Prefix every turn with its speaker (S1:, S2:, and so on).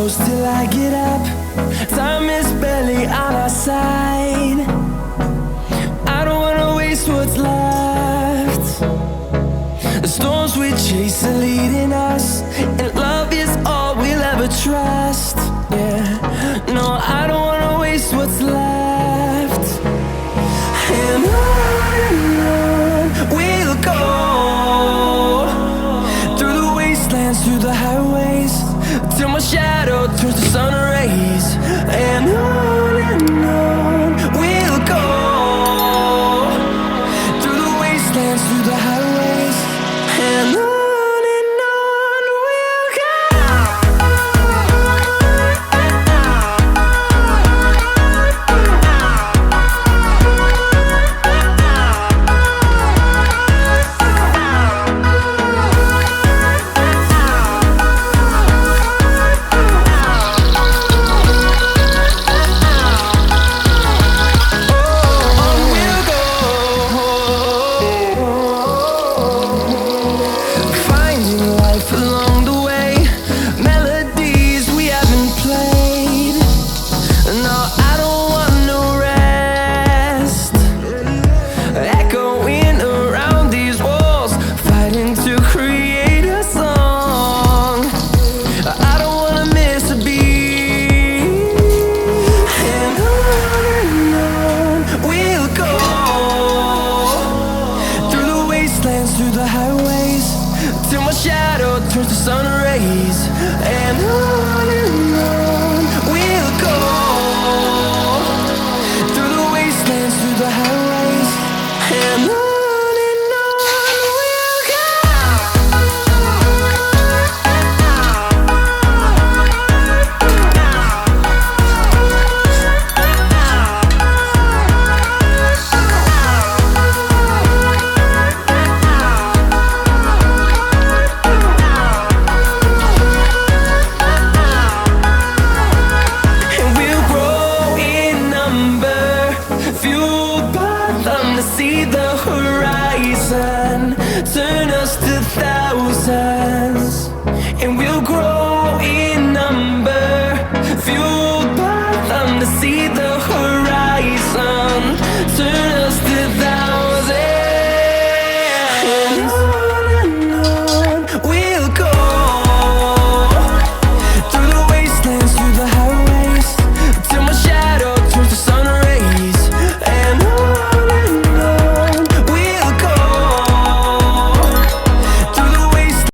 S1: close till I get up. Time is barely on our side. I don't wanna waste what's left. The storms we chase are leading us, and love is all we'll ever trust. Yeah, no, I don't wanna waste what's left. And on we'll go, through the wastelands, through the highways, till my shadow turns to sun rays. And on we'll go, through the wastelands, through the highways, and on we'll go. Along the way, melodies we haven't played. No, I don't want no rest. Echoing around these walls, fighting to create a song. I don't wanna miss a beat. And on we'll go, through the wastelands, through the highways, till my shadow turns to sun rays. And on we'll go, through the wastelands, through the highways, and on we'll go. See the horizon, turn us to thousands.